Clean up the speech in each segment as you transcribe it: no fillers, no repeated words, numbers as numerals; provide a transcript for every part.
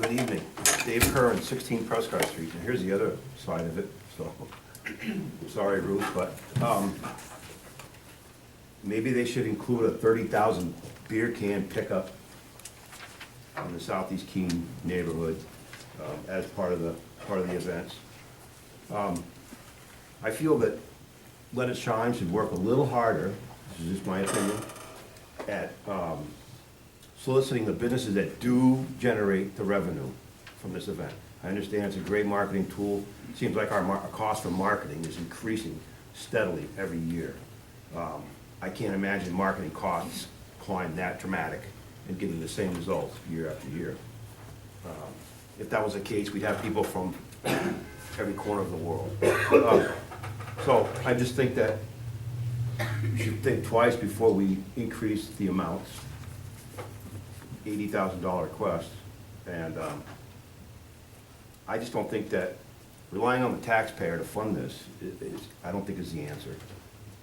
Good evening. Dave Curran, 16 Prescott Street, and here's the other side of it, so, sorry, Ruth, but, maybe they should include a 30,000 beer can pickup in the Southeast Keene neighborhood, as part of the events. I feel that Let It Shine should work a little harder, this is just my opinion, at, soliciting the businesses that do generate the revenue from this event. I understand it's a great marketing tool. It seems like our cost for marketing is increasing steadily every year. I can't imagine marketing costs climb that dramatic and getting the same results year after year. If that was the case, we'd have people from every corner of the world. So I just think that we should think twice before we increase the amounts. $80,000 request, and I just don't think that relying on the taxpayer to fund this I don't think is the answer.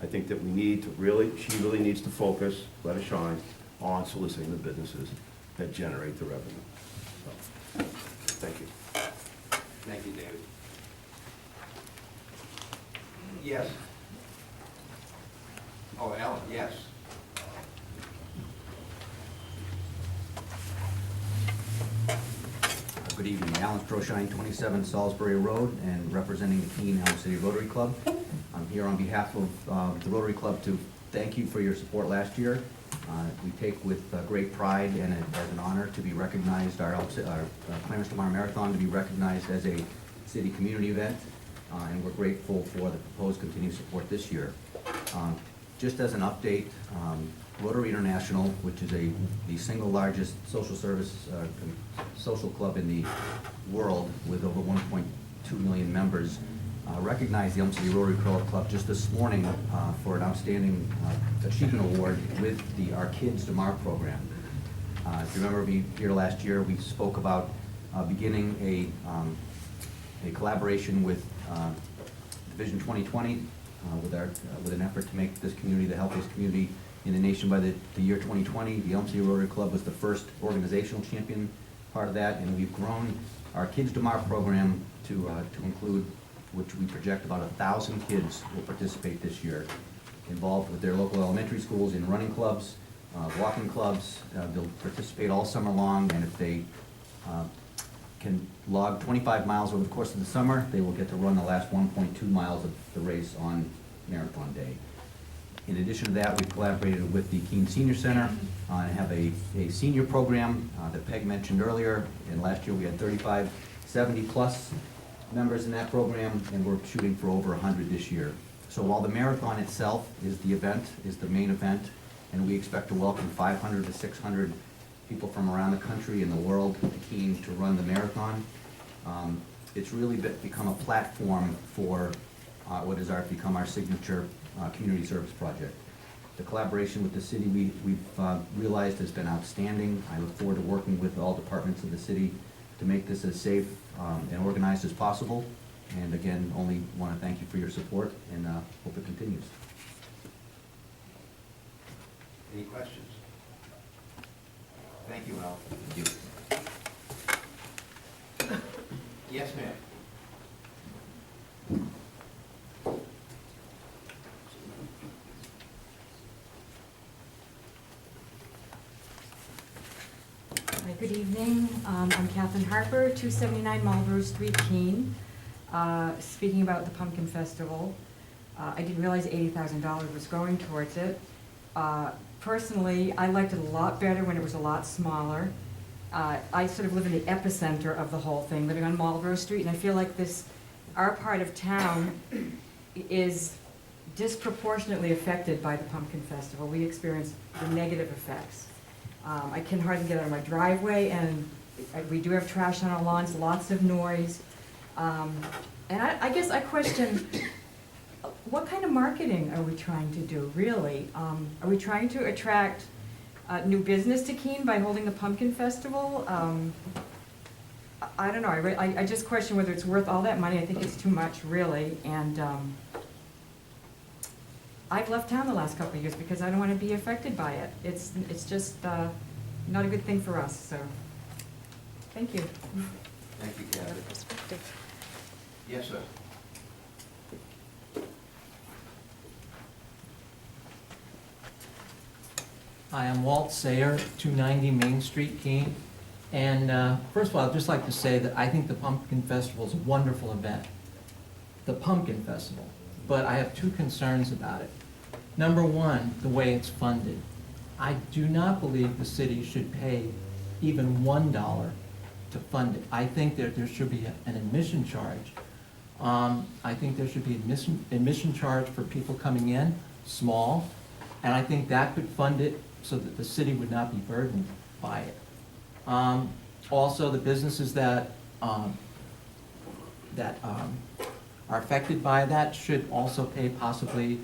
I think that we need to she really needs to focus, Let It Shine, on soliciting the businesses that generate the revenue. So, thank you. Thank you, David. Yes. Oh, Ellen, yes. Good evening, Alan Stroshine, 27 Salisbury Road, and representing the Keene City Rotary Club. I'm here on behalf of the Rotary Club to thank you for your support last year. We take with great pride and as an honor to be recognized, our Clarence Tomorrow Marathon to be recognized as a city community event, and we're grateful for the proposed continued support this year. Just as an update, Rotary International, which is the single largest social service social club in the world with over 1.2 million members, recognized the Elm City Rotary Club just this morning for an outstanding achievement award with our Kids Tomorrow program. If you remember me here last year, we spoke about beginning a collaboration with Vision 2020 with an effort to make this community the healthiest community in the nation by the year 2020. The Elm City Rotary Club was the first organizational champion part of that, and we've grown our Kids Tomorrow program to include, which we project about 1,000 kids will participate this year, involved with their local elementary schools in running clubs, walking clubs. They'll participate all summer long, and if they can log 25 miles over the course of the summer, they will get to run the last 1.2 miles of the race on Marathon Day. In addition to that, we've collaborated with the Keene Senior Center and have a senior program that Peg mentioned earlier. And last year we had 35 70-plus members in that program, and we're shooting for over 100 this year. So while the marathon itself is the main event, and we expect to welcome 500 to 600 people from around the country and the world to Keene to run the marathon, it's really become a platform for what has become our signature community service project. The collaboration with the city we've realized has been outstanding. I look forward to working with all departments of the city to make this as safe and organized as possible. And again, only want to thank you for your support, and hope it continues. Any questions? Thank you, Al. Thank you. Yes, ma'am. Good evening. I'm Catherine Harper, 279 Marlborough Street, Keene. Speaking about the Pumpkin Festival, I didn't realize $80,000 was going towards it. Personally, I liked it a lot better when it was a lot smaller. I sort of live in the epicenter of the whole thing, living on Marlborough Street, and I feel like our part of town is disproportionately affected by the Pumpkin Festival. We experience the negative effects. I can hardly get out of my driveway, and we do have trash on our lawns, lots of noise. And I guess I question, what kind of marketing are we trying to do, really? Are we trying to attract new business to Keene by holding the Pumpkin Festival? I don't know. I just question whether it's worth all that money. I think it's too much, really. And I've left town the last couple of years because I don't want to be affected by it. It's just not a good thing for us. So Thank you. Thank you, Kathy. Perspective. Yes, sir. Hi, I'm Walt Sayer, 290 Main Street, Keene. And first of all, I'd just like to say that I think the Pumpkin Festival is a wonderful event. The Pumpkin Festival. But I have two concerns about it. Number one, the way it's funded. I do not believe the city should pay even $1 to fund it. I think that there should be an admission charge. I think there should be admission charge for people coming in, small, and I think that could fund it so that the city would not be burdened by it. Also, the businesses that are affected by that should also pay possibly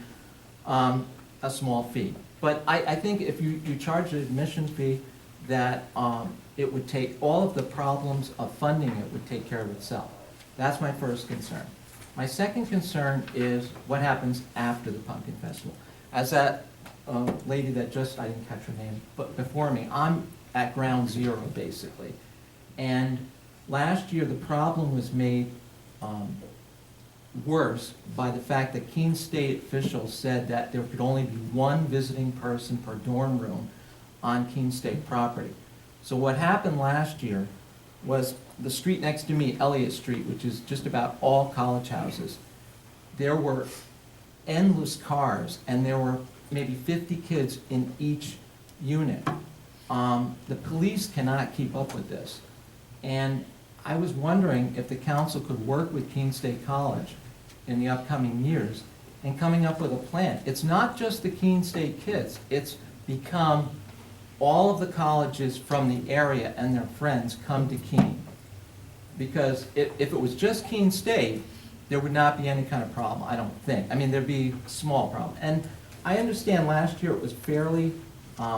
a small fee. But I think if you charge an admission fee, that it would take, all of the problems of funding it would take care of itself. That's my first concern. My second concern is what happens after the Pumpkin Festival. As that lady that just, I didn't catch her name, but before me, I'm at ground zero, basically. And last year, the problem was made worse by the fact that Keene State officials said that there could only be one visiting person per dorm room on Keene State property. So what happened last year was the street next to me, Elliott Street, which is just about all college houses, there were endless cars, and there were maybe 50 kids in each unit. The police cannot keep up with this. And I was wondering if the council could work with Keene State College in the upcoming years and coming up with a plan. It's not just the Keene State kids, it's become all of the colleges from the area and their friends come to Keene. Because if it was just Keene State, there would not be any kind of problem, I don't think. I mean, there'd be a small problem. And I understand last year it was fairly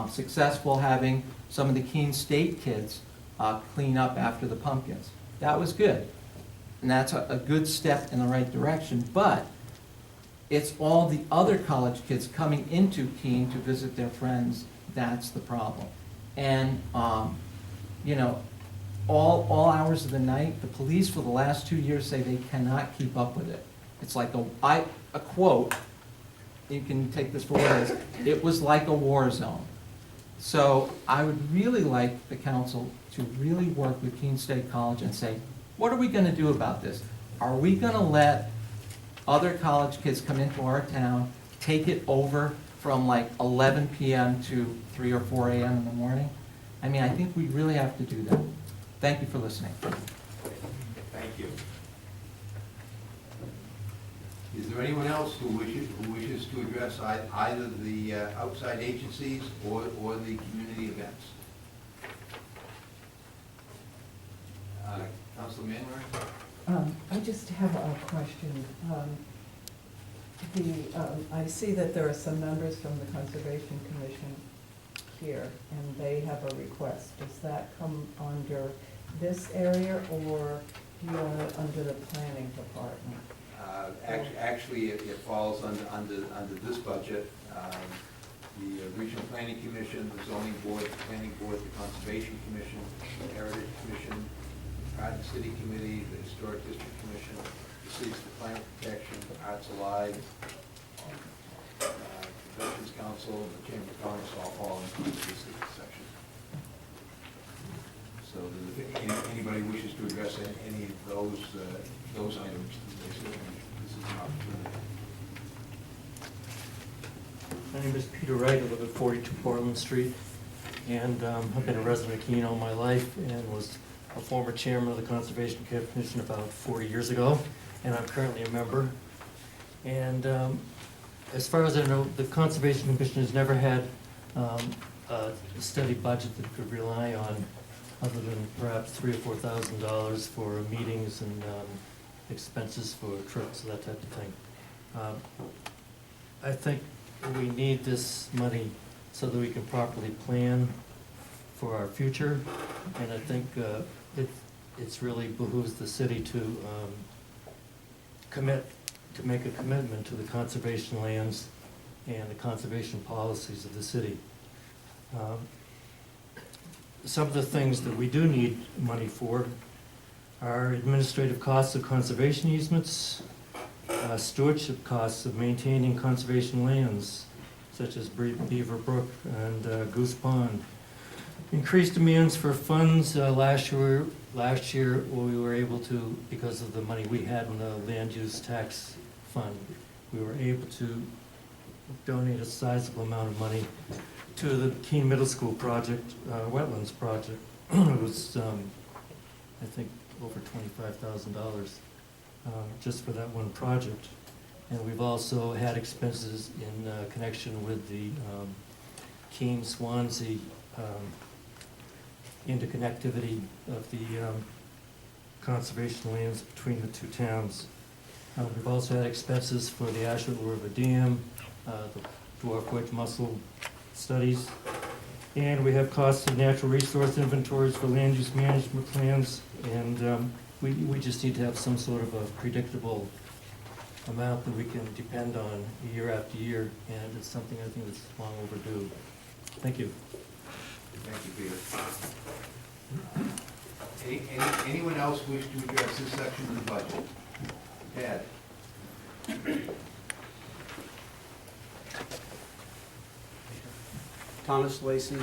successful having some of the Keene State kids clean up after the pumpkins. That was good. And that's a good step in the right direction. But it's all the other college kids coming into Keene to visit their friends. That's the problem. And, you know, all hours of the night, the police for the last 2 years say they cannot keep up with it. It's like a quote, you can take this for what it is, it was like a war zone. So I would really like the council to really work with Keene State College and say, what are we gonna do about this? Are we gonna let other college kids come into our town, take it over from like 11 p.m. to 3 or 4 a.m. in the morning? I mean, I think we really have to do that. Thank you for listening. Thank you. Is there anyone else who wishes to address either the outside agencies or the community events? Councilor Manwaring? I just have a question. I see that there are some members from the Conservation Commission here, and they have a request. Does that come under this area, or do you want it under the planning department? Actually, it falls under this budget. The Regional Planning Commission, the Zoning Board, the Planning Board, the Conservation Commission, the Heritage Commission, the Garden City Committee, the Historic District Commission, the Cities for Climate Protection, Arts Alive, Veterans Council, and the Chamber of Commerce all fall into this section. So if anybody wishes to address any of those items, this is an opportunity. My name is Peter Wright. I live at 42 Portland Street, and I've been a resident of Keene all my life and was a former chairman of the Conservation Commission about 40 years ago, and I'm currently a member. And as far as I know, the Conservation Commission has never had a steady budget that could rely on, other than perhaps $3,000 or $4,000 for meetings and expenses for trips, that type of thing. I think we need this money so that we can properly plan for our future, and I think it's really behooves the city to make a commitment to the conservation lands and the conservation policies of the city. some of the things that we do need money for are administrative costs of conservation easements, stewardship costs of maintaining conservation lands, such as Beaver Brook and Goose Pond. Increased demands for funds. Last year we were able to, because of the money we had in the land use tax fund, we were able to donate a sizable amount of money to the Keene Middle School project, wetlands project. It was, I think, over $25,000 just for that one project. And we've also had expenses in connection with the Keene Swansea interconnectivity of the conservation lands between the two towns. We've also had expenses for the Ashland River Dam, the dwarf wedge mussel studies, and we have costs of natural resource inventories for land use management plans, and we just need to have some sort of a predictable amount that we can depend on year after year, and it's something I think that's long overdue. Thank you. Thank you, Peter. Anyone else wish to address this section of the budget? Ed? Thomas Lacy,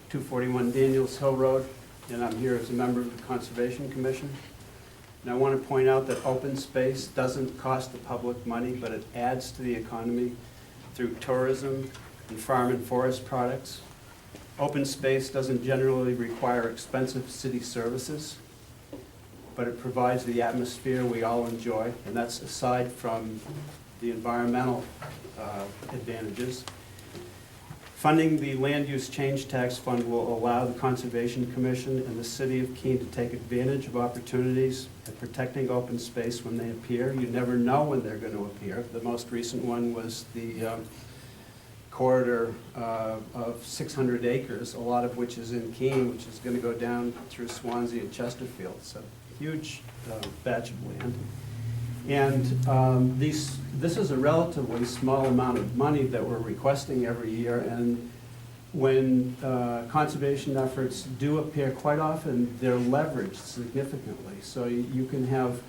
241 Daniels Hill Road, and I'm here as a member of the Conservation Commission. And I want to point out that open space doesn't cost the public money, but it adds to the economy through tourism and farm and forest products. Open space doesn't generally require expensive city services, but it provides the atmosphere we all enjoy, and that's aside from the environmental advantages. Funding the Land Use Change Tax Fund will allow the Conservation Commission and the City of Keene to take advantage of opportunities at protecting open space when they appear. You never know when they're going to appear. The most recent one was the corridor of 600 acres, a lot of which is in Keene, which is going to go down through Swansea and Chesterfield. So huge batch of land. And this is a relatively small amount of money that we're requesting every year, and when conservation efforts do appear, quite often they're leveraged significantly. So you can have